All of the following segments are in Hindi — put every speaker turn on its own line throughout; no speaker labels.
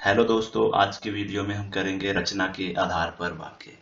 हेलो दोस्तों, आज की वीडियो में हम करेंगे रचना के आधार पर वाक्य।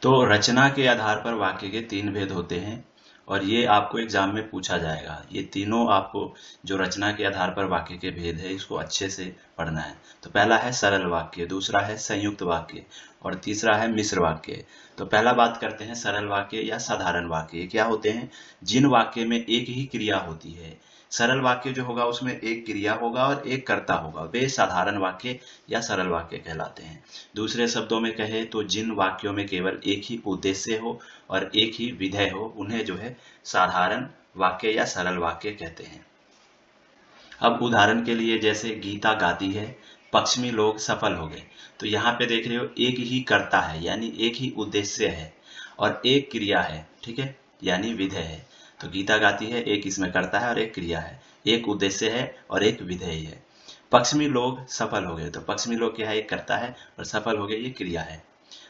तो रचना के आधार पर वाक्य के तीन भेद होते हैं और ये आपको एग्जाम में पूछा जाएगा। ये तीनों आपको जो रचना के आधार पर वाक्य के भेद है इसको अच्छे से पढ़ना है। तो पहला है सरल वाक्य, दूसरा है संयुक्त वाक्य और तीसरा है मिश्र वाक्य। तो पहला बात करते हैं सरल वाक्य या साधारण वाक्य। ये क्या होते हैं? जिन वाक्य में एक ही क्रिया होती है। सरल वाक्य जो होगा उसमें एक क्रिया होगा और एक कर्ता होगा, वे साधारण वाक्य या सरल वाक्य कहलाते हैं। दूसरे शब्दों में कहे तो जिन वाक्यों में केवल एक ही उद्देश्य हो और एक ही विधेय हो उन्हें जो है साधारण वाक्य या सरल वाक्य कहते हैं। अब उदाहरण के लिए जैसे गीता गाती है, पश्चिमी लोग सफल हो गए। तो यहाँ पे देख रहे हो एक ही कर्ता है यानी एक ही उद्देश्य है और एक क्रिया है, ठीक है, यानी विधेय है। तो गीता गाती है, एक इसमें कर्ता है और एक क्रिया है, एक उद्देश्य है और एक विधेय है। पश्चिमी लोग सफल हो गए, तो पश्चिमी लोग क्या है? एक कर्ता है और सफल हो गए ये क्रिया है।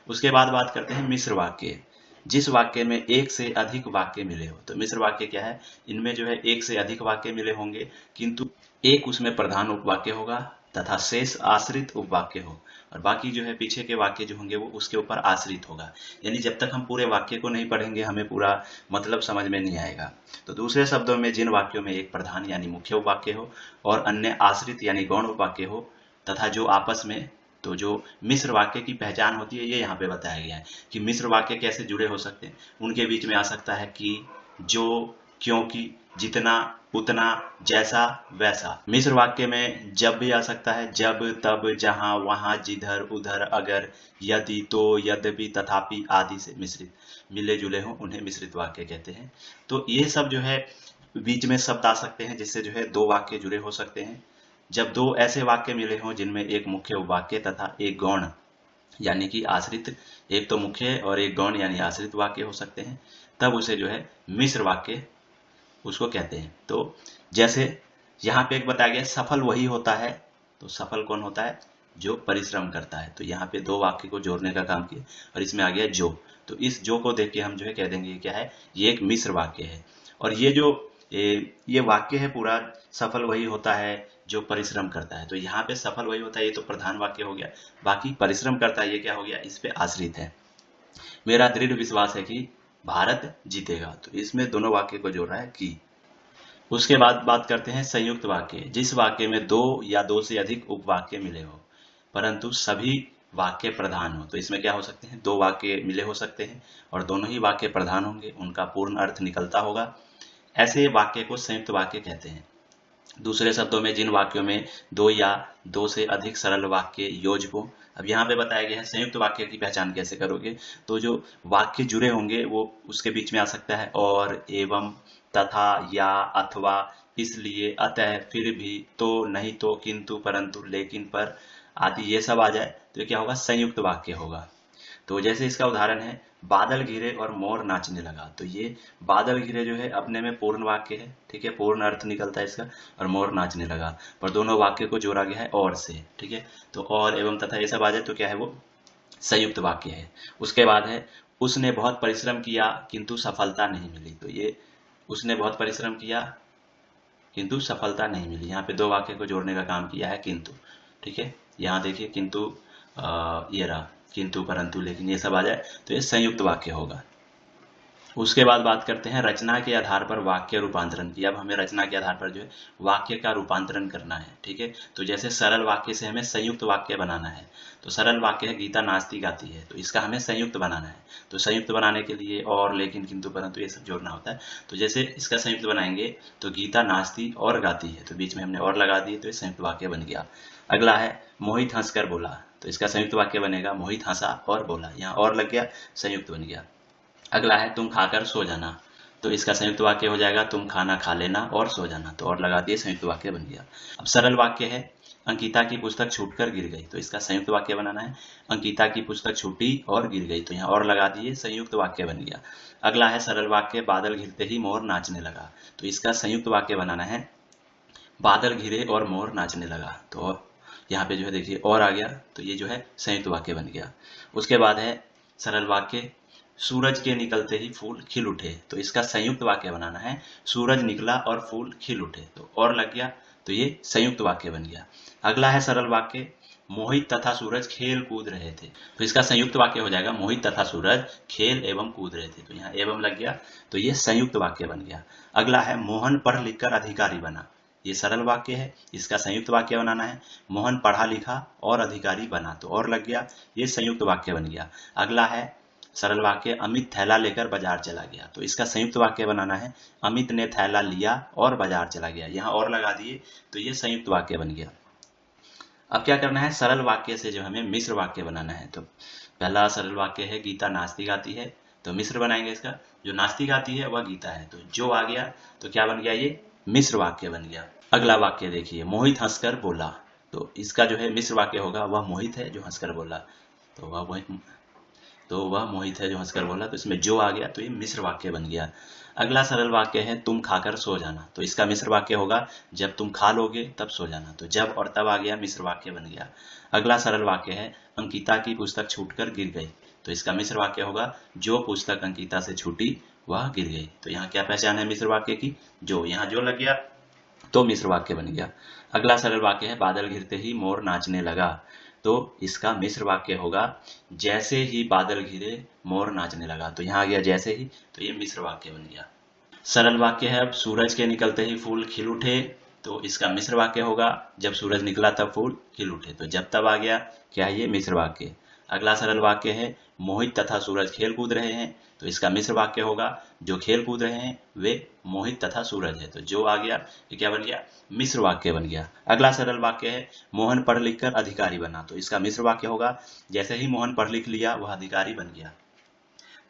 उसके बाद बात करते हैं मिश्र वाक्य। जिस वाक्य में एक से अधिक वाक्य मिले हो। तो मिश्र वाक्य क्या है? इनमें जो है एक से अधिक वाक्य मिले होंगे किंतु एक उसमें प्रधान उपवाक्य होगा तथा शेष आश्रित उपवाक्य हो और बाकी जो है पीछे के वाक्य जो होंगे वो उसके ऊपर आश्रित होगा। यानी जब तक हम पूरे वाक्य को नहीं पढ़ेंगे हमें पूरा मतलब समझ में नहीं आएगा। तो दूसरे शब्दों में जिन वाक्यों में एक प्रधान यानी मुख्य उपवाक्य हो और अन्य आश्रित यानी गौण उपवाक्य हो तथा जो आपस में, तो जो मिश्र वाक्य की पहचान होती है ये यहाँ पे बताया गया है कि मिश्र वाक्य कैसे जुड़े हो सकते हैं। उनके बीच में आ सकता है कि, जो, क्योंकि, जितना, उतना, जैसा, वैसा। मिश्र वाक्य में जब भी आ सकता है, जब, तब, जहां, वहां, जिधर, उधर, अगर, यदि, तो, यद्यपि, तथापि आदि से मिश्रित मिले जुले हों उन्हें मिश्रित वाक्य कहते हैं। तो ये सब जो है बीच में शब्द आ सकते हैं जिससे जो है दो वाक्य जुड़े हो सकते हैं। जब दो ऐसे वाक्य मिले हों जिनमें एक मुख्य वाक्य तथा एक गौण यानी कि आश्रित, एक तो मुख्य और एक गौण यानी आश्रित वाक्य हो सकते हैं, तब उसे जो है मिश्र वाक्य उसको कहते हैं। तो जैसे यहाँ पे एक बताया गया सफल वही होता है। तो सफल कौन होता है? जो परिश्रम करता है। तो यहाँ पे दो वाक्य को जोड़ने का काम किया और इसमें आ गया जो। तो इस जो को देख के हम जो है कह देंगे क्या है? ये एक मिश्र वाक्य है। और ये जो ये वाक्य है पूरा, सफल वही होता है जो परिश्रम करता है। तो यहाँ पे सफल वही होता है ये तो प्रधान वाक्य हो गया। बाकी परिश्रम करता है ये क्या हो गया? इस पे आश्रित है। मेरा दृढ़ विश्वास है कि भारत जीतेगा। तो इसमें दोनों वाक्य को जोड़ रहा है कि। उसके बाद बात करते हैं संयुक्त वाक्य। जिस वाक्य में दो या दो से अधिक उपवाक्य मिले हो परंतु सभी वाक्य प्रधान हो। तो इसमें क्या हो सकते हैं? दो वाक्य मिले हो सकते हैं और दोनों ही वाक्य प्रधान होंगे, उनका पूर्ण अर्थ निकलता होगा। ऐसे वाक्य को संयुक्त वाक्य कहते हैं। दूसरे शब्दों में जिन वाक्यों में दो या दो से अधिक सरल वाक्य योज्य हो। अब यहाँ पे बताया गया है संयुक्त वाक्य की पहचान कैसे करोगे। तो जो वाक्य जुड़े होंगे वो उसके बीच में आ सकता है और, एवं, तथा, या, अथवा, इसलिए, अतः, फिर भी, तो, नहीं तो, किंतु, परंतु, लेकिन, पर आदि ये सब आ जाए तो ये क्या होगा? संयुक्त वाक्य होगा। तो जैसे इसका उदाहरण है, बादल घिरे और मोर नाचने लगा। तो ये बादल घिरे जो है अपने में पूर्ण वाक्य है, ठीक है, पूर्ण अर्थ निकलता है इसका। और मोर नाचने लगा पर दोनों वाक्य को जोड़ा गया है और से, ठीक है। तो और, एवं, तथा ये सब आ जाए तो क्या है? वो संयुक्त वाक्य है। उसके बाद है, उसने बहुत परिश्रम किया किंतु सफलता नहीं मिली। तो ये उसने बहुत परिश्रम किया किंतु सफलता नहीं मिली, यहाँ पे दो वाक्य को जोड़ने का काम किया है किंतु, ठीक है। यहाँ देखिए किंतु, ये रहा किंतु, परंतु, लेकिन ये सब आ जाए तो ये संयुक्त वाक्य होगा। उसके बाद बात करते हैं रचना के आधार पर वाक्य रूपांतरण की। अब हमें रचना के आधार पर जो है वाक्य का रूपांतरण करना है, ठीक है। तो जैसे सरल वाक्य से हमें संयुक्त वाक्य बनाना है। तो सरल वाक्य है गीता नाचती गाती है, तो इसका हमें संयुक्त बनाना है। तो संयुक्त बनाने के लिए और, लेकिन, किंतु, परंतु ये सब जोड़ना होता है। तो जैसे इसका संयुक्त बनाएंगे तो गीता नाचती और गाती है, तो बीच में हमने और लगा दिए तो ये संयुक्त वाक्य बन गया। अगला है मोहित हंसकर बोला। तो इसका संयुक्त वाक्य बनेगा मोहित हंसा और बोला, यहाँ और लग गया, संयुक्त बन गया। अगला है तुम खाकर सो जाना। तो इसका संयुक्त वाक्य हो जाएगा तुम खाना खा लेना और सो जाना, तो और लगा दिए, संयुक्त वाक्य बन गया। अब सरल वाक्य है अंकिता की पुस्तक छूटकर गिर गई। तो इसका संयुक्त वाक्य बनाना है अंकिता की पुस्तक छूटी और गिर गई, तो यहाँ और लगा दिए, संयुक्त वाक्य बन गया। अगला है सरल वाक्य बादल घिरते ही मोर नाचने लगा। तो इसका संयुक्त वाक्य बनाना है बादल घिरे और मोर नाचने लगा। तो यहाँ पे जो है देखिए और आ गया, तो ये जो है संयुक्त वाक्य बन गया। उसके बाद है सरल वाक्य सूरज के निकलते ही फूल खिल उठे। तो इसका संयुक्त वाक्य बनाना है सूरज निकला और फूल खिल उठे, तो और लग गया, तो ये संयुक्त वाक्य बन गया। अगला है सरल वाक्य मोहित तथा सूरज खेल कूद रहे थे। तो इसका संयुक्त वाक्य हो जाएगा मोहित तथा सूरज खेल एवं कूद रहे थे। तो यहाँ एवं लग गया, तो ये संयुक्त वाक्य बन गया। अगला है मोहन पढ़ लिख कर अधिकारी बना। ये सरल वाक्य है, इसका संयुक्त वाक्य बनाना है। मोहन पढ़ा लिखा और अधिकारी बना, तो और लग गया, ये संयुक्त वाक्य बन गया। अगला है सरल वाक्य अमित थैला लेकर बाजार चला गया। तो इसका संयुक्त वाक्य बनाना है अमित ने थैला लिया और बाजार चला गया। यहाँ और लगा दिए, तो ये संयुक्त वाक्य बन गया। अब क्या करना है, सरल वाक्य से जो हमें मिश्र वाक्य बनाना है। तो पहला सरल वाक्य है गीता नाचती गाती है, तो मिश्र बनाएंगे इसका। जो नाचती गाती है वह गीता है, तो जो आ गया तो क्या बन गया, ये मिश्र वाक्य बन गया। अगला वाक्य देखिए मोहित हंसकर बोला। तो इसका जो है मिश्र वाक्य होगा वह मोहित है जो हंसकर बोला। तो वह मोहित है जो हंसकर बोला, तो इसमें जो आ गया तो ये मिश्र वाक्य बन गया। अगला सरल वाक्य है तुम खाकर सो जाना। तो इसका मिश्र वाक्य होगा जब तुम खा लोगे तब सो जाना। तो जब और तब आ गया, मिश्र वाक्य बन गया। अगला सरल वाक्य है अंकिता की पुस्तक छूटकर गिर गई। तो इसका मिश्र वाक्य होगा जो पुस्तक अंकिता से छूटी वह गिर गई। तो यहाँ क्या पहचान है मिश्र वाक्य की, जो, यहाँ जो लग गया तो मिश्र वाक्य बन गया। अगला सरल वाक्य है बादल घिरते ही मोर नाचने लगा। तो इसका मिश्र वाक्य होगा जैसे ही बादल घिरे मोर नाचने लगा। तो यहाँ आ गया जैसे ही, तो ये मिश्र वाक्य बन गया। सरल वाक्य है अब सूरज के निकलते ही फूल खिल उठे। तो इसका मिश्र वाक्य होगा जब सूरज निकला तब फूल खिल उठे। तो जब तब आ गया, क्या है ये मिश्र वाक्य। अगला सरल वाक्य है मोहित तथा सूरज खेल कूद रहे हैं। तो इसका मिश्र वाक्य होगा जो खेल कूद रहे हैं वे मोहित तथा सूरज है। तो जो आ गया ये क्या बन गया, मिश्र वाक्य बन गया। अगला सरल वाक्य है मोहन पढ़ लिख कर अधिकारी बना। तो इसका मिश्र वाक्य होगा जैसे ही मोहन पढ़ लिख लिया वह अधिकारी बन गया।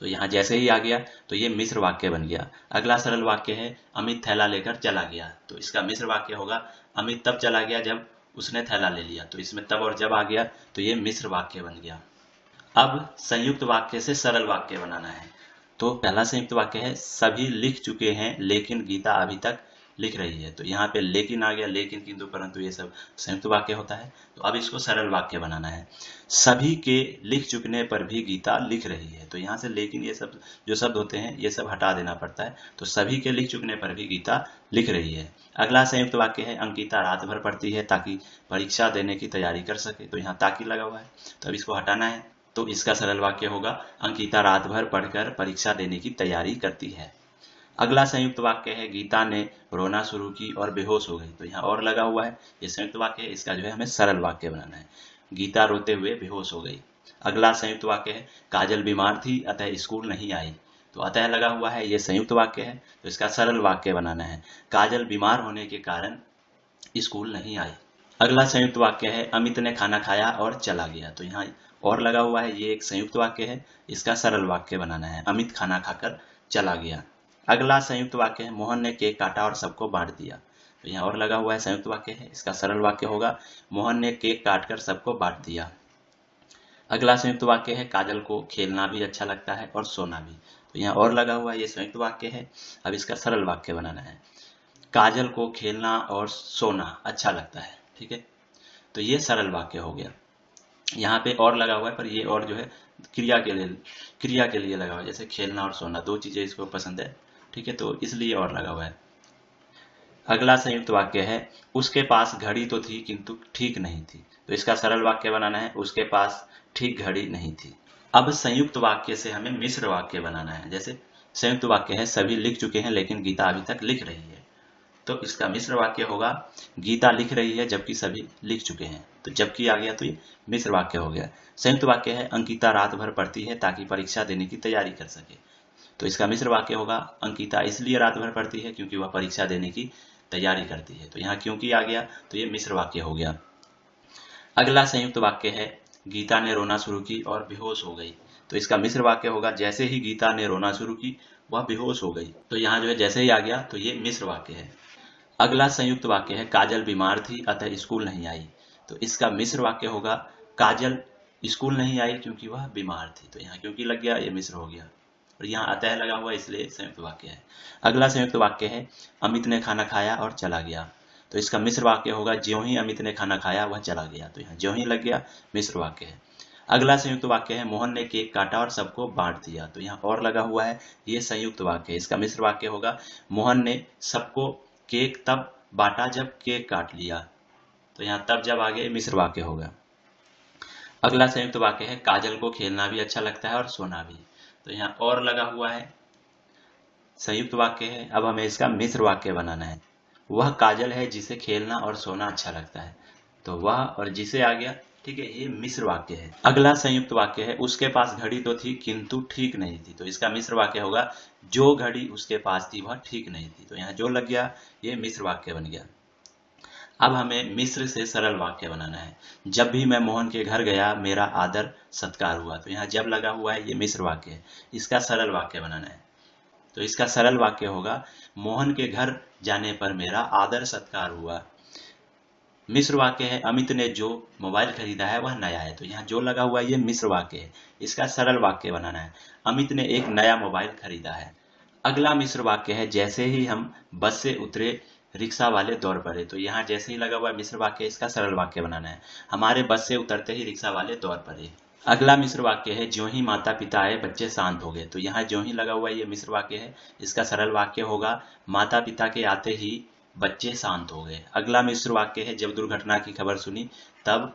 तो यहाँ जैसे ही आ गया तो ये मिश्र वाक्य बन गया। अगला सरल वाक्य है अमित थैला लेकर चला गया। तो इसका मिश्र वाक्य होगा अमित तब चला गया जब उसने थैला ले लिया। तो इसमें तब और जब आ गया तो ये मिश्र वाक्य बन गया। अब संयुक्त वाक्य से सरल वाक्य बनाना है। तो पहला संयुक्त वाक्य है सभी लिख चुके हैं लेकिन गीता अभी तक लिख रही है। तो यहाँ पे लेकिन आ गया, लेकिन किंतु परंतु, ये सब संयुक्त वाक्य होता है। तो अब इसको सरल वाक्य बनाना है। सभी के लिख चुकने पर भी गीता लिख रही है। तो यहाँ से लेकिन ये सब जो शब्द होते हैं ये सब हटा देना पड़ता है। तो सभी के लिख चुकने पर भी गीता लिख रही है। अगला संयुक्त वाक्य है अंकिता रात भर पढ़ती है ताकि परीक्षा देने की तैयारी कर सके। तो यहाँ ताकि लगा हुआ है, तो अब इसको हटाना है। तो इसका सरल वाक्य होगा अंकिता रात भर पढ़कर परीक्षा देने की तैयारी करती है। अगला संयुक्त वाक्य है गीता ने रोना शुरू की और बेहोश हो गई। तो यहाँ और लगा हुआ है, ये संयुक्त वाक्य है, इसका जो है हमें सरल वाक्य बनाना है। गीता रोते हुए बेहोश हो गई। अगला संयुक्त वाक्य है काजल बीमार थी अतः स्कूल नहीं आई। तो अतः लगा हुआ है, ये संयुक्त वाक्य है, तो इसका सरल वाक्य बनाना है काजल बीमार होने के कारण स्कूल नहीं आई। अगला संयुक्त वाक्य है अमित ने खाना खाया और चला गया। तो यहाँ और लगा हुआ है, ये एक संयुक्त वाक्य है, इसका सरल वाक्य बनाना है अमित खाना खाकर चला गया। अगला संयुक्त वाक्य है मोहन ने केक काटा और सबको बांट दिया। तो यहाँ और लगा हुआ है, संयुक्त वाक्य है, इसका सरल वाक्य होगा मोहन ने केक काटकर सबको बांट दिया। अगला संयुक्त वाक्य है काजल को खेलना भी अच्छा लगता है और सोना भी। तो यहाँ और लगा हुआ है, ये संयुक्त वाक्य है। अब इसका सरल वाक्य बनाना है काजल को खेलना और सोना अच्छा लगता है। ठीक है, तो ये सरल वाक्य हो गया। यहाँ पे और लगा हुआ है, पर ये और जो है क्रिया के लिए लगा हुआ है, जैसे खेलना और सोना, दो चीजें इसको पसंद है। ठीक है, तो इसलिए और लगा हुआ है। अगला संयुक्त वाक्य है उसके पास घड़ी तो थी किंतु ठीक नहीं थी। तो इसका सरल वाक्य बनाना है उसके पास ठीक घड़ी नहीं थी। अब संयुक्त वाक्य से हमें मिश्र वाक्य बनाना है। जैसे संयुक्त वाक्य है सभी लिख चुके हैं लेकिन गीता अभी तक लिख रही है। तो इसका मिश्र वाक्य होगा गीता लिख रही है जबकि सभी लिख चुके हैं। तो जबकि आ गया तो ये मिश्र वाक्य हो गया। संयुक्त वाक्य है अंकिता रात भर पढ़ती है ताकि परीक्षा देने की तैयारी कर सके। तो इसका मिश्र वाक्य होगा अंकिता इसलिए रात भर पढ़ती है क्योंकि वह परीक्षा देने की तैयारी करती है। तो यहाँ क्योंकि आ गया तो ये मिश्र वाक्य हो गया। अगला संयुक्त वाक्य है गीता ने रोना शुरू की और बेहोश हो गई। तो इसका मिश्र वाक्य होगा जैसे ही गीता ने रोना शुरू की वह बेहोश हो गई। तो यहाँ जो है जैसे ही आ गया तो ये मिश्र वाक्य है। अगला संयुक्त वाक्य है काजल बीमार थी अतः स्कूल नहीं आई। तो इसका मिश्र वाक्य होगा काजल स्कूल नहीं आई क्योंकि वह बीमार थी। तो यहाँ क्योंकि लग गया, ये मिश्र हो गया, और यहाँ अतः लगा हुआ इसलिए संयुक्त वाक्य है। अगला संयुक्त वाक्य है अमित ने खाना खाया और चला गया। तो इसका मिश्र वाक्य होगा ज्यों ही अमित ने खाना खाया वह चला गया। तो यहाँ ज्यों ही लग गया, मिश्र वाक्य है। अगला संयुक्त वाक्य है मोहन ने केक काटा और सबको बांट दिया। तो यहाँ और लगा हुआ है, ये संयुक्त वाक्य है। इसका मिश्र वाक्य होगा मोहन ने सबको केक तब बांटा जब केक काट लिया। तो यहाँ तब जब आगे मिश्र वाक्य होगा। अगला संयुक्त वाक्य है काजल को खेलना भी अच्छा लगता है और सोना भी। तो यहाँ और लगा हुआ है, संयुक्त वाक्य है। अब हमें इसका मिश्र वाक्य बनाना है। वह काजल है जिसे खेलना और सोना अच्छा लगता है। तो वह और जिसे आ गया, ठीक है, ये मिश्र वाक्य है। अगला संयुक्त वाक्य है उसके पास घड़ी तो थी किंतु ठीक नहीं थी। तो इसका मिश्र वाक्य होगा जो घड़ी उसके पास थी वह ठीक नहीं थी। तो यहाँ जो लग गया ये मिश्र वाक्य बन गया। अब हमें मिश्र से सरल वाक्य बनाना है। जब भी मैं मोहन के घर गया मेरा आदर सत्कार हुआ। तो यहाँ जब लगा हुआ है ये मिश्र वाक्य है। इसका सरल वाक्य बनाना है। तो इसका सरल वाक्य होगा मोहन के घर जाने पर मेरा आदर सत्कार हुआ। मिश्र वाक्य है अमित ने जो मोबाइल खरीदा है वह नया है। तो यहाँ जो लगा हुआ है ये मिश्र वाक्य है। इसका सरल वाक्य बनाना है। अमित ने एक नया मोबाइल खरीदा है। अगला मिश्र वाक्य है जैसे ही हम बस से उतरे रिक्शा वाले दौड़ पड़े। तो यहाँ जैसे ही लगा हुआ है मिश्र वाक्य, इसका सरल वाक्य बनाना है। हमारे बस से उतरते ही रिक्शा वाले दौड़ पड़े। अगला मिश्र वाक्य है ज्यों ही माता पिता आए बच्चे शांत हो गए। तो यहाँ ज्यों ही लगा हुआ है ये मिश्र वाक्य है। इसका सरल वाक्य होगा माता पिता के आते ही बच्चे शांत हो गए। अगला मिश्र वाक्य है जब दुर्घटना की खबर सुनी तब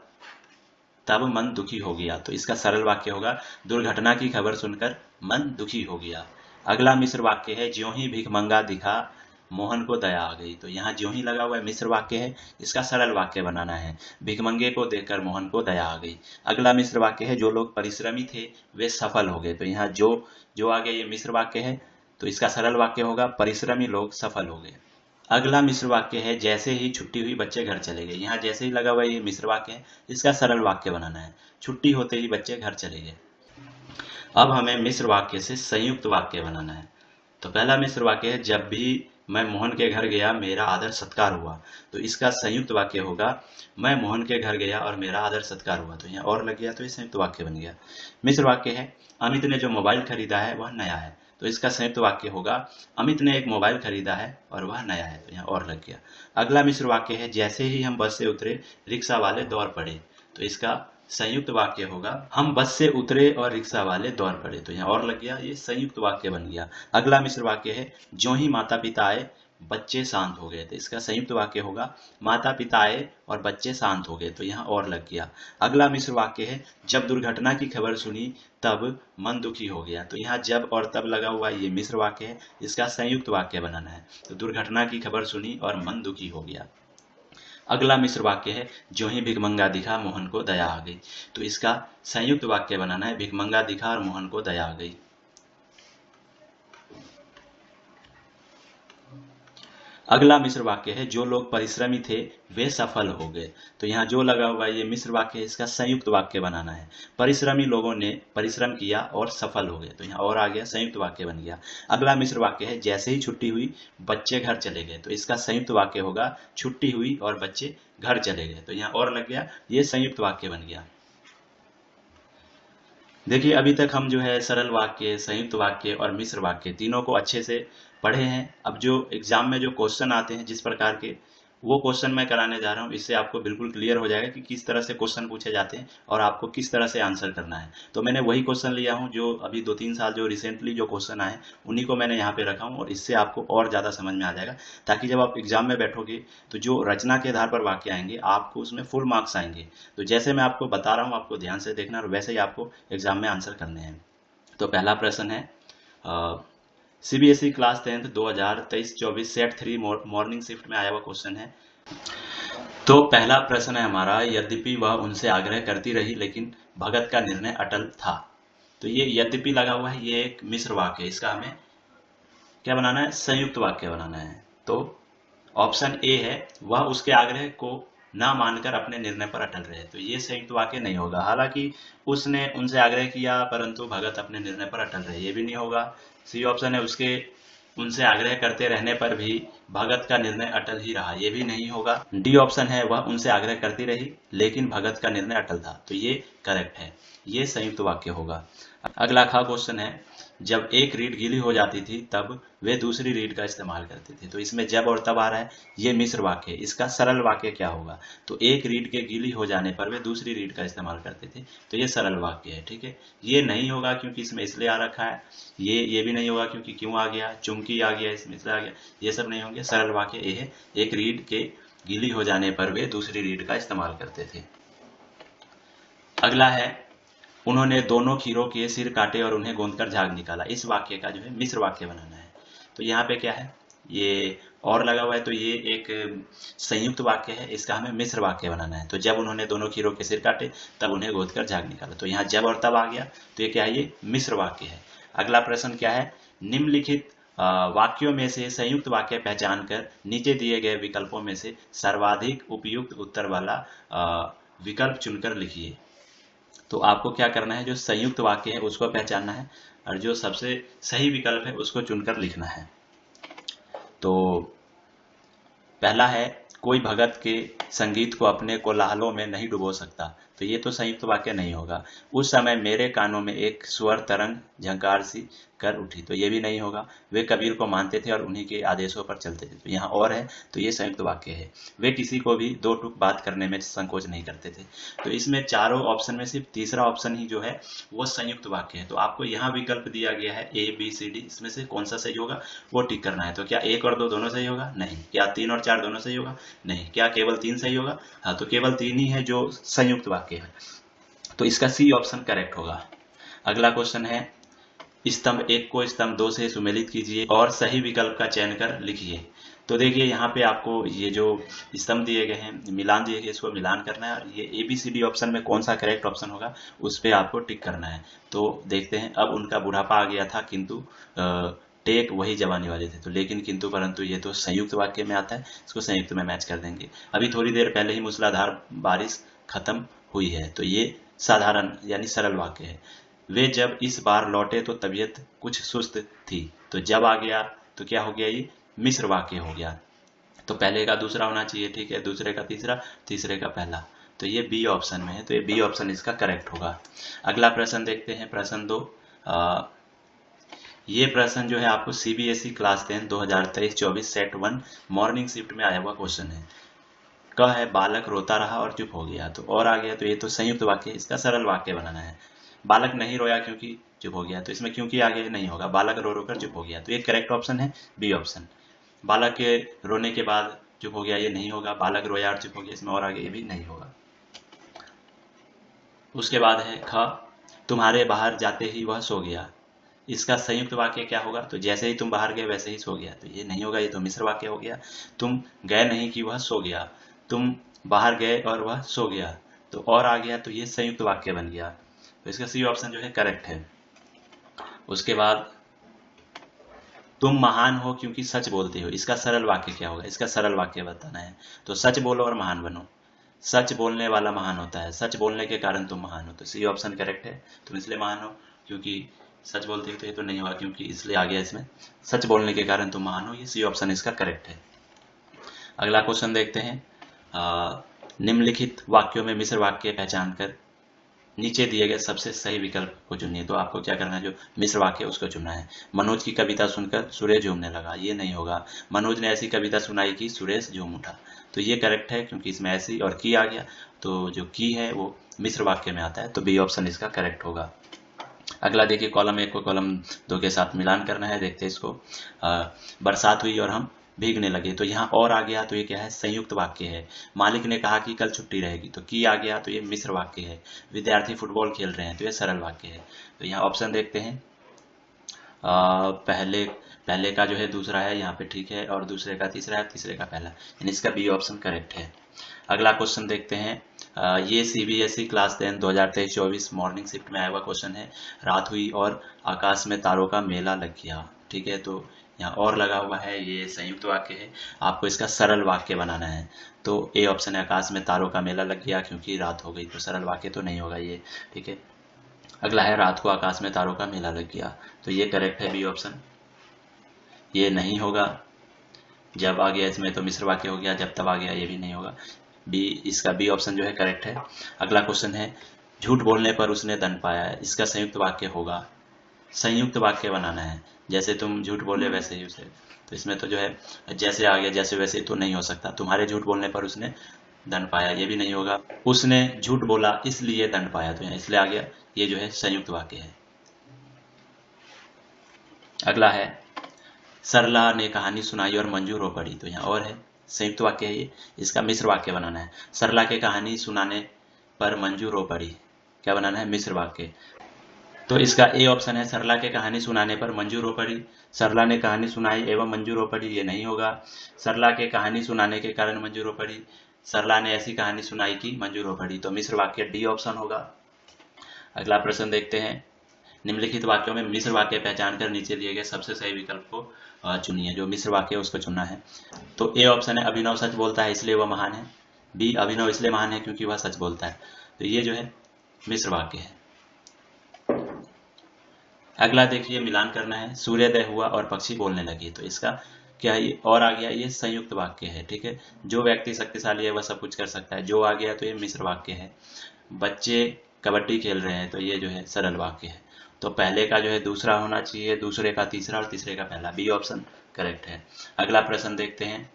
तब मन दुखी हो गया। तो इसका सरल वाक्य होगा दुर्घटना की खबर सुनकर मन दुखी हो गया। अगला मिश्र वाक्य है ज्यों ही भिखमंगा दिखा मोहन को दया आ गई। तो यहाँ ज्यों ही लगा हुआ है मिश्र वाक्य है। इसका सरल वाक्य बनाना है। भिखमंगे को देखकर मोहन को दया आ गई। अगला मिश्र वाक्य है जो लोग परिश्रमी थे वे सफल हो गए। तो यहाँ जो जो आ गया ये मिश्र वाक्य है। तो इसका सरल वाक्य होगा परिश्रमी लोग सफल हो गए। अगला मिश्र वाक्य है जैसे ही छुट्टी हुई बच्चे घर चले गए। यहाँ जैसे ही लगा हुआ है ये मिश्र वाक्य है। इसका सरल वाक्य बनाना है। छुट्टी होते ही बच्चे घर चले गए। अब हमें मिश्र वाक्य से संयुक्त वाक्य बनाना है। तो पहला मिश्र वाक्य है जब भी मैं मोहन के घर गया मेरा आदर सत्कार हुआ। तो इसका संयुक्त वाक्य होगा मैं मोहन के घर गया और मेरा आदर सत्कार हुआ। तो यहाँ और लग गया तो ये संयुक्त वाक्य बन गया। मिश्र वाक्य है अमित ने जो मोबाइल खरीदा है वह नया है। तो इसका संयुक्त वाक्य होगा अमित ने एक मोबाइल खरीदा है और वह नया है। तो यहाँ और लग गया। अगला मिश्र वाक्य है जैसे ही हम बस से उतरे रिक्शा वाले दौड़ पड़े। तो इसका संयुक्त वाक्य होगा हम बस से उतरे और रिक्शा वाले दौड़ पड़े। तो यहाँ और लग गया, ये संयुक्त वाक्य बन गया। अगला मिश्र वाक्य है ज्यों ही माता पिता आए बच्चे शांत हो गए। तो इसका संयुक्त वाक्य होगा माता पिता आए और बच्चे शांत हो गए। तो यहाँ और लग गया। अगला मिश्र वाक्य है जब दुर्घटना की खबर सुनी तब मन दुखी हो गया। तो यहाँ जब और तब लगा हुआ ये मिश्र वाक्य है। इसका संयुक्त वाक्य बनाना है। तो दुर्घटना की खबर सुनी और मन दुखी हो गया। अगला मिश्र वाक्य है ज्यों ही भिखमंगा दिखा मोहन को दया आ गई। तो इसका संयुक्त वाक्य बनाना है। भिखमंगा दिखा और मोहन को दया आ गई। अगला मिश्र वाक्य है जो लोग परिश्रमी थे वे सफल हो गए। तो यहाँ जो लगा हुआ है ये मिश्र वाक्य है। इसका संयुक्त वाक्य बनाना है। परिश्रमी लोगों ने परिश्रम किया और सफल हो गए। तो यहाँ और आ गया, संयुक्त वाक्य बन गया। अगला मिश्र वाक्य है जैसे ही छुट्टी हुई बच्चे घर चले गए। तो इसका संयुक्त वाक्य होगा छुट्टी हुई और बच्चे घर चले गए। तो यहाँ और लग गया, ये संयुक्त वाक्य बन गया। देखिए अभी तक हम जो है सरल वाक्य, संयुक्त वाक्य और मिश्र वाक्य तीनों को अच्छे से पढ़े हैं। अब जो एग्जाम में जो क्वेश्चन आते हैं जिस प्रकार के, वो क्वेश्चन मैं कराने जा रहा हूँ। इससे आपको बिल्कुल क्लियर हो जाएगा कि किस तरह से क्वेश्चन पूछे जाते हैं और आपको किस तरह से आंसर करना है। तो मैंने वही क्वेश्चन लिया हूँ जो अभी 2-3 साल जो रिसेंटली जो क्वेश्चन आए उन्हीं को मैंने यहाँ पे रखा हूँ और इससे आपको और ज़्यादा समझ में आ जाएगा। ताकि जब आप एग्जाम में बैठोगे तो जो रचना के आधार पर वाक्य आएंगे आपको उसमें फुल मार्क्स आएंगे। तो जैसे मैं आपको बता रहा हूँ आपको ध्यान से देखना और वैसे ही आपको एग्जाम में आंसर करने हैं। तो पहला प्रश्न है CBSE class 10th 2023-24 set 3 morning shift में आया हुआ क्वेश्चन है। तो पहला प्रश्न है हमारा यद्यपि वह उनसे आग्रह करती रही लेकिन भगत का निर्णय अटल था। तो ये यद्यपि लगा हुआ है, ये एक मिश्र वाक्य है। इसका हमें क्या बनाना है, संयुक्त वाक्य बनाना है। तो ऑप्शन ए है वह उसके आग्रह को ना मानकर अपने निर्णय पर अटल रहे। तो ये संयुक्त वाक्य नहीं होगा। हालांकि उसने उनसे आग्रह किया परंतु भगत अपने निर्णय पर अटल रहे, ये भी नहीं होगा। सी ऑप्शन है उसके उनसे आग्रह करते रहने पर भी भगत का निर्णय अटल ही रहा, ये भी नहीं होगा। डी ऑप्शन है वह उनसे आग्रह करती रही लेकिन भगत का निर्णय अटल था। तो ये करेक्ट है, ये संयुक्त वाक्य होगा। अगला खा क्वेश्चन है जब एक रीढ़ गीली हो जाती थी तब वे दूसरी रीढ़ का इस्तेमाल करते थे। तो इसमें जब और तब आ रहा है, ये मिश्र वाक्य है। इसका सरल वाक्य क्या होगा, तो एक रीढ़ के गीली हो जाने पर वे दूसरी रीढ़ का इस्तेमाल करते थे। तो ये सरल वाक्य है, ठीक है। ये नहीं होगा क्योंकि इसमें इसलिए आ रखा है। ये भी नहीं होगा क्योंकि क्यों आ गया, चुमकी आ गया, इसमें इसलिए आ गया। ये सब नहीं होंगे। सरल वाक्य ये है एक रीढ़ के गीली हो जाने पर वे दूसरी रीढ़ का इस्तेमाल करते थे। अगला है, उन्होंने दोनों खीरों के सिर काटे और उन्हें गोंदकर झाग निकाला। इस वाक्य का जो है मिश्र वाक्य बनाना है। तो यहाँ पे क्या है, ये और लगा हुआ है, तो ये एक संयुक्त वाक्य है, इसका हमें मिश्र वाक्य बनाना है। तो जब उन्होंने दोनों खीरों के सिर काटे तब उन्हें गोदकर झाग निकाला, तो यहाँ जब और तब आ गया, तो ये क्या है, ये मिश्र वाक्य है। अगला प्रश्न क्या है, निम्नलिखित वाक्यों में से संयुक्त वाक्य पहचान कर नीचे दिए गए विकल्पों में से सर्वाधिक उपयुक्त उत्तर वाला विकल्प चुनकर लिखिए। तो आपको क्या करना है, जो संयुक्त वाक्य है उसको पहचानना है और जो सबसे सही विकल्प है उसको चुनकर लिखना है। तो पहला है, कोई भगत के संगीत को अपने कोलाहलों में नहीं डुबो सकता। तो ये तो संयुक्त वाक्य नहीं होगा। उस समय मेरे कानों में एक स्वर तरंग झंकार सी कर उठी, तो ये भी नहीं होगा। वे कबीर को मानते थे और उन्हीं के आदेशों पर चलते थे, तो यहाँ और है, तो ये संयुक्त वाक्य है। वे किसी को भी दो टूक बात करने में संकोच नहीं करते थे। तो इसमें चारों ऑप्शन में सिर्फ तीसरा ऑप्शन ही जो है वो संयुक्त वाक्य है। तो आपको यहाँ विकल्प दिया गया है A B C D, इसमें से कौन सा सही होगा वो टिक करना है। तो क्या 1 और 2 दोनों सही होगा? नहीं। क्या 3 और 4 दोनों सही होगा? नहीं। क्या केवल 3 सही होगा? हाँ, तो केवल 3 ही है जो संयुक्त वाक्य है, तो इसका सी ऑप्शन करेक्ट होगा। अगला क्वेश्चन है, स्तंभ 1 को स्तंभ 2 से सुमेलित कीजिए और सही विकल्प का चयन कर लिखिए। तो देखिए यहाँ पे आपको ये जो स्तंभ दिए गए हैं, मिलान दिए गए, इसको मिलान करना है और ये ABCD ऑप्शन में कौन सा करेक्ट ऑप्शन होगा उस पर आपको टिक करना है। तो देखते हैं, अब उनका बुढ़ापा आ गया था किंतु टेक वही जवानी वाले थे, तो लेकिन किंतु परंतु ये तो संयुक्त वाक्य में आता है, इसको संयुक्त में मैच कर देंगे। अभी थोड़ी देर पहले ही मूसलाधार बारिश खत्म हुई है, तो ये साधारण यानी सरल वाक्य है। वे जब इस बार लौटे तो तबीयत कुछ सुस्त थी, तो जब आ गया तो क्या हो गया, ये मिश्र वाक्य हो गया। तो पहले का दूसरा होना चाहिए, ठीक है, दूसरे का तीसरा, तीसरे का पहला, तो ये बी ऑप्शन में है, तो ये बी ऑप्शन इसका करेक्ट होगा। अगला प्रश्न देखते हैं, प्रश्न 2। ये प्रश्न जो है आपको CBSE class 10 2023-24 set 1 morning shift में आया हुआ क्वेश्चन है। क है, बालक रोता रहा और चुप हो गया, तो और आ गया, तो ये तो संयुक्त वाक्य, इसका सरल वाक्य बनाना है। बालक नहीं रोया क्योंकि चुप हो गया, तो इसमें क्योंकि आगे नहीं होगा, बालक रो रो कर चुप हो गया, तो ये करेक्ट ऑप्शन है बी ऑप्शन। बालक के रोने के बाद चुप हो गया, ये नहीं होगा। बालक रोया और चुप हो गया, इसमें और आगे ये भी नहीं होगा। उसके बाद है ख, तुम्हारे बाहर जाते ही वह सो गया। इसका संयुक्त वाक्य क्या होगा, तो जैसे ही तुम बाहर गए वैसे ही सो गया, तो ये नहीं होगा, ये तो मिश्र वाक्य हो गया। तुम गए नहीं कि वह सो गया, तुम बाहर गए और वह सो गया, तो और आ गया, तो ये संयुक्त वाक्य बन गया, तो इसका सी ऑप्शन जो है करेक्ट है। उसके बाद तुम महान हो क्योंकि सच बोलते हो, इसका सरल वाक्य क्या होगा, इसका सरल वाक्य बताना है। तो सच बोलो और महान बनो, सच बोलने वाला महान होता है, सच बोलने के कारण तुम महान हो, तो सी ऑप्शन करेक्ट है। तुम इसलिए महान हो क्योंकि सच बोलते हो, तो ये तो नहीं होगा क्योंकि इसलिए आ गया इसमें, सच बोलने के कारण तुम महान हो, ये सी ऑप्शन इसका करेक्ट है। अगला क्वेश्चन देखते हैं, निम्नलिखित वाक्यों में मिश्र वाक्य पहचान कर नीचे दिए गए सबसे सही विकल्प को चुनिए। तो आपको क्या करना है, जो मिश्र वाक्य उसको चुनना है। मनोज की कविता सुनकर सुरेश झूमने लगा, ये नहीं होगा। मनोज ने ऐसी कविता सुनाई कि सुरेश झूम उठा, तो ये करेक्ट है क्योंकि इसमें ऐसी और की आ गया, तो जो की है वो मिश्र वाक्य में आता है, तो बी ऑप्शन इसका करेक्ट होगा। अगला देखिए, कॉलम 1 को कॉलम 2 के साथ मिलान करना है। देखते हैं इसको, बरसात हुई और हम भीगने लगे, तो यहाँ और आ गया, तो ये क्या है, संयुक्त वाक्य है। मालिक ने कहा कि कल छुट्टी रहेगी, तो की आ गया, तो ये मिश्र वाक्य है। विद्यार्थी फुटबॉल खेल रहे हैं, तो ये सरल वाक्य है। तो यहाँ ऑप्शन देखते हैं, पहले का जो है दूसरा है यहाँ पे, ठीक है, और दूसरे का तीसरा है, तीसरे का पहला, यानी इसका बी ऑप्शन करेक्ट है। अगला क्वेश्चन देखते हैं, ये CBSE क्लास 10 2023-24 मॉर्निंग शिफ्ट में आया हुआ क्वेश्चन है। रात हुई और आकाश में तारों का मेला लग गया, ठीक है, तो यहाँ और लगा हुआ है, ये संयुक्त वाक्य है। आपको इसका सरल वाक्य बनाना है, तो ए ऑप्शन है, आकाश में तारों का मेला लग गया क्योंकि रात हो गई, तो सरल वाक्य तो नहीं होगा ये, ठीक है। अगला है, रात को आकाश में तारों का मेला लग गया, तो ये करेक्ट है बी ऑप्शन। ये नहीं होगा, जब आ गया इसमें तो मिश्र वाक्य हो गया, जब तब आ गया ये भी नहीं होगा, बी, इसका बी ऑप्शन जो है करेक्ट है। अगला क्वेश्चन है, झूठ बोलने पर उसने दंड पाया, इसका संयुक्त वाक्य होगा। संयुक्त वाक्य बनाना है, जैसे तुम झूठ बोले वैसे ही उसे, तो इसमें तो जो है जैसे आ गया जैसे वैसे तो नहीं हो सकता। तुम्हारे झूठ बोलने पर उसने दंड पाया, ये भी नहीं होगा। उसने झूठ बोला इसलिए दंड पाया, तो यहाँ इसलिए आ गया, ये जो है संयुक्त वाक्य है। अगला है, सरला ने कहानी सुनाई और मंजू रो पड़ी, तो यहाँ और है, संयुक्त वाक्य है ये, इसका मिश्र वाक्य बनाना है। सरला के कहानी सुनाने पर मंजू रो पड़ी, क्या बनाना है, मिश्र वाक्य। तो इसका ए ऑप्शन है, सरला के कहानी सुनाने पर मंजूर हो पड़ी। सरला ने कहानी सुनाई एवं मंजूर हो पड़ी, ये नहीं होगा। सरला के कहानी सुनाने के कारण मंजूर हो पड़ी, सरला ने ऐसी कहानी सुनाई कि मंजूर हो पड़ी। तो मिश्र वाक्य डी ऑप्शन होगा। अगला प्रश्न देखते हैं, निम्नलिखित वाक्यों में मिश्र वाक्य पहचान कर नीचे दिए गए सबसे सही विकल्प को चुनिए। जो मिश्र वाक्य है उसको चुनना है। तो ए ऑप्शन है, अभिनव सच बोलता है इसलिए वह महान है। बी, अभिनव इसलिए महान है क्योंकि वह सच बोलता है। तो ये जो है मिश्र वाक्य है। अगला देखिए, मिलान करना है, सूर्योदय हुआ और पक्षी बोलने लगे। तो इसका क्या है, और आ गया, ये संयुक्त वाक्य है। ठीक है, जो व्यक्ति शक्तिशाली है वह सब कुछ कर सकता है, जो आ गया तो ये मिश्र वाक्य है। बच्चे कबड्डी खेल रहे हैं, तो ये जो है सरल वाक्य है। तो पहले का जो है दूसरा होना चाहिए, दूसरे का तीसरा और तीसरे का पहला। बी ऑप्शन करेक्ट है। अगला प्रश्न देखते हैं,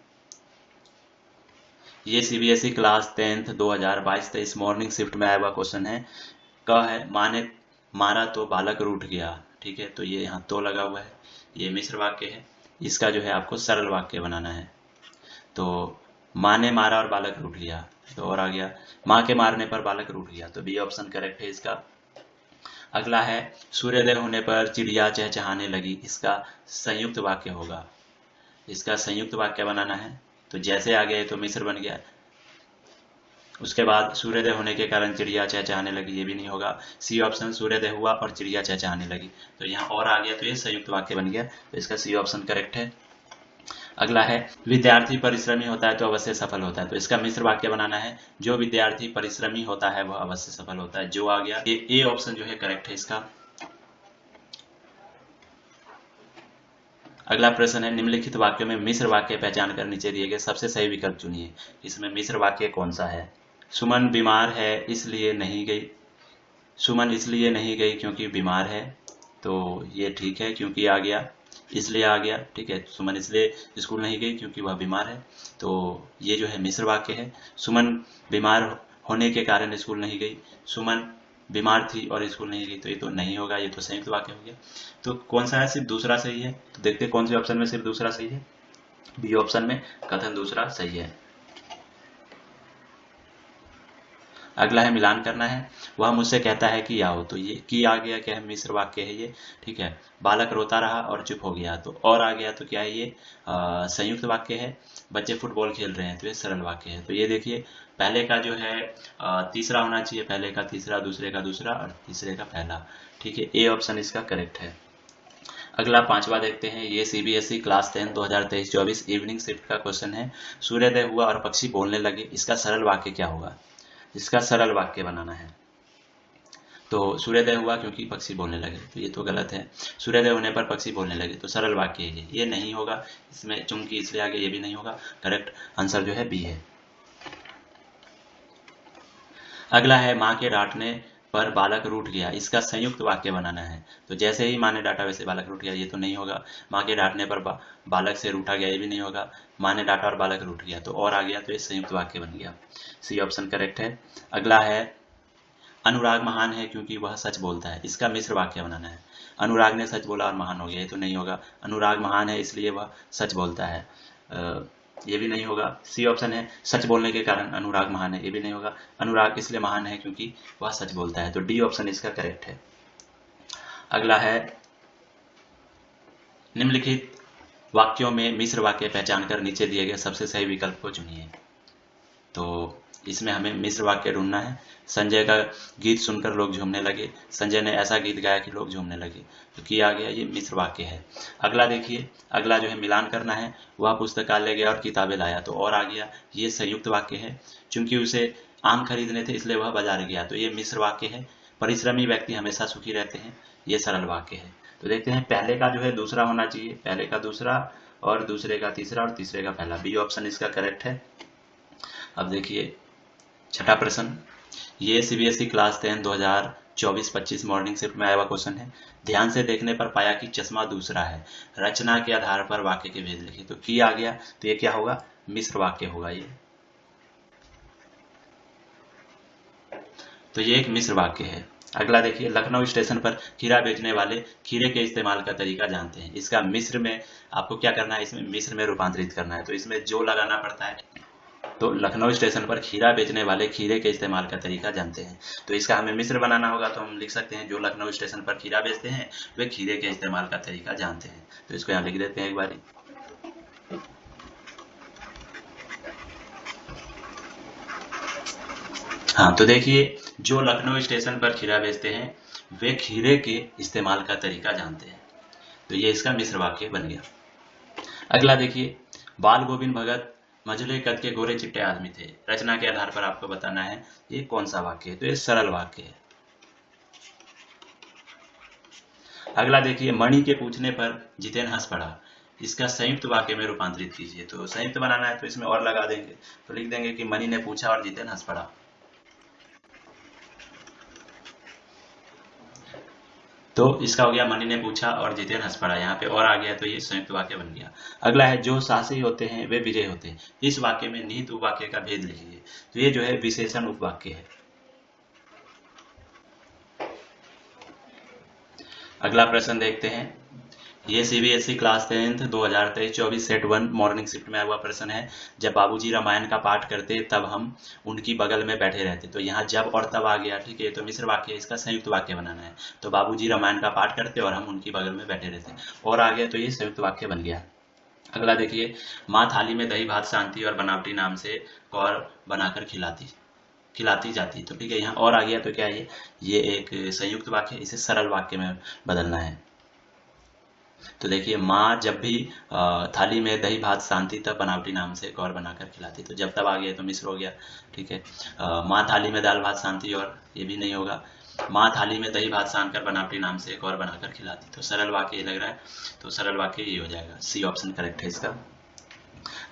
ये CBSE class 10th 2022-23 morning shift में आया हुआ क्वेश्चन है। क है, माँ ने मारा तो बालक रूठ गया। ठीक है, तो ये यहाँ तो लगा हुआ है, ये मिश्र वाक्य है। इसका जो है आपको सरल वाक्य बनाना है। तो माँ ने मारा और बालक रूठ गया, तो और आ गया, माँ के मारने पर बालक रूठ गया। तो बी ऑप्शन करेक्ट है इसका। अगला है, सूर्योदय होने पर चिड़िया चहचहाने लगी। इसका संयुक्त वाक्य होगा, इसका संयुक्त वाक्य बनाना है। तो जैसे आ गया तो मिश्र बन गया। उसके बाद सूर्योदय होने के कारण चिड़िया चहचहाने लगी, ये भी नहीं होगा। सी ऑप्शन, सूर्योदय हुआ और चिड़िया चहचहाने लगी। तो यहाँ और आ गया तो ये संयुक्त वाक्य बन गया। तो इसका सी ऑप्शन करेक्ट है। अगला है, विद्यार्थी परिश्रमी होता है तो अवश्य सफल होता है। तो इसका मिश्र वाक्य बनाना है, जो विद्यार्थी परिश्रमी होता है वह अवश्य सफल होता है। जो आ गया, ये ए ऑप्शन जो है करेक्ट है इसका। अगला प्रश्न है, निम्नलिखित वाक्यों में मिश्र वाक्य पहचान कर नीचे दिए गए सबसे सही विकल्प चुनिए। इसमें मिश्र वाक्य कौन सा है। सुमन बीमार है इसलिए नहीं गई। सुमन इसलिए नहीं गई क्योंकि बीमार है। तो ये ठीक है, क्योंकि आ गया, इसलिए आ गया। ठीक है, सुमन इसलिए स्कूल नहीं गई क्योंकि वह बीमार है। तो ये जो है मिश्र वाक्य है। सुमन बीमार होने के कारण स्कूल नहीं गई, सुमन बीमार थी और स्कूल नहीं गई। तो ये तो नहीं होगा, ये तो संयुक्त वाक्य हो गया। तो कौन सा है, सिर्फ दूसरा सही है। तो देखते हैं कौन से ऑप्शन में सिर्फ दूसरा सही है। बी ऑप्शन में कथन दूसरा सही है। अगला है, मिलान करना है, वह मुझसे कहता है कि आओ। तो ये की आ गया, क्या है, मिश्र वाक्य है ये। ठीक है, बालक रोता रहा और चुप हो गया। तो और आ गया, तो क्या है ये, संयुक्त वाक्य है। बच्चे फुटबॉल खेल रहे हैं, तो ये सरल वाक्य है। तो ये देखिए, पहले का जो है तीसरा होना चाहिए, पहले का तीसरा, दूसरे का दूसरा और तीसरे का पहला। ठीक है, ए ऑप्शन इसका करेक्ट है। अगला पांचवा देखते हैं, ये सीबीएसई क्लास 10 2023-24 इवनिंग शिफ्ट का क्वेश्चन है। सूर्योदय हुआ और पक्षी बोलने लगे, इसका सरल वाक्य क्या होगा। इसका सरल वाक्य बनाना है। तो सूर्योदय हुआ क्योंकि पक्षी बोलने लगे, तो ये तो गलत है। सूर्योदय होने पर पक्षी बोलने लगे, तो सरल वाक्य है ये नहीं होगा। इसमें चूंकि इसलिए आगे, ये भी नहीं होगा। करेक्ट आंसर जो है बी है। अगला है, माँ के डांटने पर बालक रूठ गया, इसका संयुक्त वाक्य बनाना है। तो जैसे ही माँ ने डांटा वैसे बालक रूठ गया, ये तो नहीं होगा। माँ के डांटने पर बालक से रूठा गया, ये भी नहीं होगा। माँ ने डांटा और बालक रूठ गया, तो और आ गया, तो ये संयुक्त वाक्य बन गया। सी ऑप्शन करेक्ट है। अगला है, अनुराग महान है क्योंकि वह सच बोलता है, इसका मिश्र वाक्य बनाना है। अनुराग ने सच बोला और महान हो गया, ये तो नहीं होगा। अनुराग महान है इसलिए वह सच बोलता है, ये भी नहीं होगा। सी ऑप्शन है, सच बोलने के कारण अनुराग महान है, ये भी नहीं होगा। अनुराग इसलिए महान है क्योंकि वह सच बोलता है। तो डी ऑप्शन इसका करेक्ट है। अगला है, निम्नलिखित वाक्यों में मिश्र वाक्य पहचान कर नीचे दिए गए सबसे सही विकल्प को चुनिए। तो इसमें हमें मिश्र वाक्य ढूंढना है। संजय का गीत सुनकर लोग झूमने लगे, संजय ने ऐसा गीत गाया कि लोग झूमने लगे। तो किया गया, ये मिश्र वाक्य है। अगला देखिए, अगला जो है मिलान करना है, वह पुस्तकालय गया और किताबें लाया। तो और आ गया, ये संयुक्त वाक्य है। चूंकि उसे आम खरीदने थे इसलिए वह बाजार गया, तो ये मिश्र वाक्य है। परिश्रमी व्यक्ति हमेशा सुखी रहते हैं, ये सरल वाक्य है। तो देखते हैं, पहले का जो है दूसरा होना चाहिए, पहले का दूसरा और दूसरे का तीसरा और तीसरे का पहला। बी ऑप्शन इसका करेक्ट है। अब देखिए छठा प्रश्न, ये सीबीएसई क्लास 10 2024-25 मॉर्निंग शिफ्ट में आया हुआ क्वेश्चन है। ध्यान से देखने पर पाया कि चश्मा दूसरा है, रचना के आधार पर वाक्य के भेद लिखे। तो की आ गया, तो ये क्या होगा, मिश्र वाक्य होगा ये। तो ये एक मिश्र वाक्य है। अगला देखिए, लखनऊ स्टेशन पर खीरा बेचने वाले खीरे के इस्तेमाल का तरीका जानते हैं, इसका मिश्र में आपको क्या करना है, इसमें मिश्र में रूपांतरित करना है। तो इसमें जो लगाना पड़ता है, तो लखनऊ स्टेशन पर खीरा बेचने वाले खीरे के इस्तेमाल का तरीका जानते हैं। तो इसका हमें मिस्र बनाना होगा, तो हम लिख सकते हैं जो लखनऊ स्टेशन पर खीरा बेचते हैं वे खीरे के इस्तेमाल का तरीका जानते हैं। तो इसको यहाँ लिख देते हैं एक बारी। हाँ, तो देखिए जो लखनऊ स्टेशन पर खीरा बेचते हैं वे खीरे के इस्तेमाल का तरीका जानते हैं। तो ये इसका मिस्र वाक्य बन गया। अगला देखिए, बाल गोविंद भगत मझले कद के गोरे चिट्टे आदमी थे। रचना के आधार पर आपको बताना है ये कौन सा वाक्य है। तो ये सरल वाक्य है। अगला देखिए, मणि के पूछने पर जितेन हंस पड़ा। इसका संयुक्त वाक्य में रूपांतरित कीजिए। तो संयुक्त बनाना है तो इसमें और लगा देंगे, तो लिख देंगे कि मणि ने पूछा और जितेन हंस पड़ा। तो इसका हो गया मणि ने पूछा और जितेन हंस पड़ा। यहाँ पे और आ गया तो ये संयुक्त वाक्य बन गया। अगला है, जो साहसी होते हैं वे विजयी होते हैं। इस वाक्य में निहित उपवाक्य का भेद लिखिए। तो ये जो है विशेषण उपवाक्य है। अगला प्रश्न देखते हैं। ये CBSE class 10th 2023-24 set 1 morning shift में आया हुआ प्रश्न है। जब बाबूजी रामायण का पाठ करते तब हम उनकी बगल में बैठे रहते। तो यहाँ जब और तब आ गया, ठीक है। तो मिश्र वाक्य, इसका संयुक्त वाक्य बनाना है। तो बाबूजी रामायण का पाठ करते और हम उनकी बगल में बैठे रहते, और आ गया तो ये संयुक्त वाक्य बन गया। अगला देखिए, माँ थाली में दही भात शांति और बनावटी नाम से कौर बनाकर खिलाती जाती। तो ठीक है, यहाँ और आ गया तो क्या ये एक संयुक्त वाक्य, इसे सरल वाक्य में बदलना है। तो देखिए, माँ जब भी थाली में दही भात शांति तब बनावटी नाम से कौर बनाकर खिलाती। तो जब तब आ गया तो मिश्र हो गया, ठीक है। माँ थाली में दाल भात शांति, और ये भी नहीं होगा। माँ थाली में दही भात सान कर बनावटी नाम से कौर बनाकर खिलाती। तो सरल वाक्य ये लग रहा है, तो सरल वाक्य ये हो जाएगा। सी ऑप्शन करेक्ट है इसका।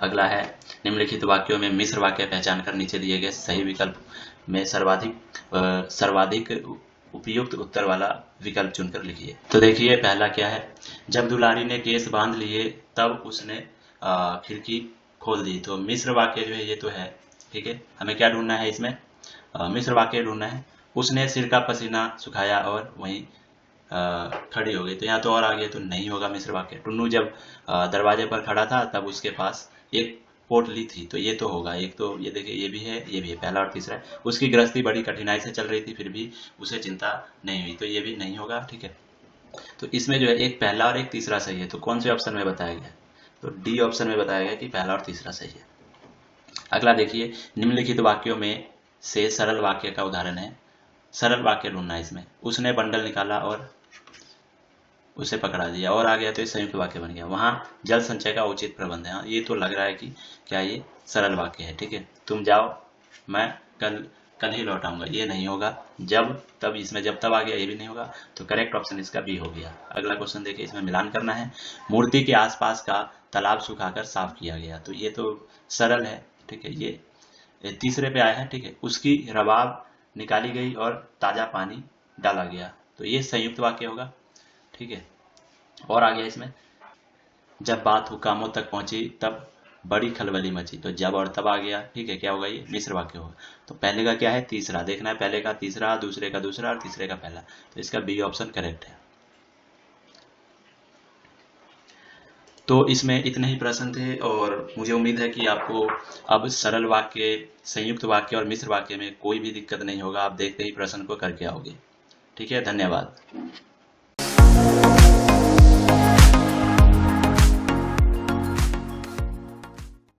अगला है, निम्नलिखित वाक्यों में मिश्र वाक्य पहचान कर नीचे दिए गए सही विकल्प में सर्वाधिक उपयुक्त उत्तर वाला विकल्प चुनकर लिखिए। तो देखिए, पहला क्या है, जब दुलारी ने केस बांध लिए तब उसने खिड़की खोल दी। तो मिश्र वाक्य जो है ये तो है, ठीक है। हमें क्या ढूंढना है इसमें, मिश्र वाक्य ढूंढना है। उसने सिर का पसीना सुखाया और वहीं खड़ी हो गई। तो यहाँ तो और आ गया तो नहीं होगा मिश्र वाक्य। टुन्नू जब दरवाजे पर खड़ा था तब उसके पास एक पोटली थी। तो ये तो होगा। एक तो ये देखिए, ये भी है, ये भी है, पहला और तीसरा है। उसकी गृहस्थी बड़ी कठिनाई से चल रही थी फिर भी उसे चिंता नहीं हुई। तो ये भी नहीं होगा, ठीक है। तो इसमें जो है एक पहला और एक तीसरा सही है। तो कौन से ऑप्शन में बताया गया, तो डी ऑप्शन में बताया गया कि पहला और तीसरा सही है। अगला देखिए, निम्नलिखित वाक्यों में से सरल वाक्य का उदाहरण है। सरल वाक्य ढूंढना है इसमें। उसने बंडल निकाला और उसे पकड़ा दिया, और आ गया तो ये संयुक्त वाक्य बन गया। वहां जल संचय का उचित प्रबंध है। ये तो लग रहा है कि क्या ये सरल वाक्य है, ठीक है। तुम जाओ, मैं कल ही लौट आऊंगा, ये नहीं होगा। जब तब, इसमें जब तब आ गया, ये भी नहीं होगा। तो करेक्ट ऑप्शन इसका बी हो गया। अगला क्वेश्चन देखिए, इसमें मिलान करना है। मूर्ति के आसपास का तालाब सुखाकर साफ किया गया। तो ये तो सरल है, ठीक है। ये तीसरे पे आया है, ठीक है। उसकी रबाब निकाली गई और ताजा पानी डाला गया। तो ये संयुक्त वाक्य होगा, ठीक है। और आ गया इसमें, जब बात हुकामों तक पहुंची तब बड़ी खलबली मची। तो जब और तब आ गया, ठीक है। क्या होगा, ये मिश्र वाक्य होगा। तो पहले का क्या है, तीसरा देखना है, पहले का तीसरा, दूसरे का दूसरा और तीसरे का पहला। तो इसका बी ऑप्शन करेक्ट है। तो इसमें इतने ही प्रश्न थे, और मुझे उम्मीद है कि आपको अब सरल वाक्य, संयुक्त वाक्य और मिश्र वाक्य में कोई भी दिक्कत नहीं होगा। आप देखते ही प्रश्न को करके आओगे, ठीक है। धन्यवाद।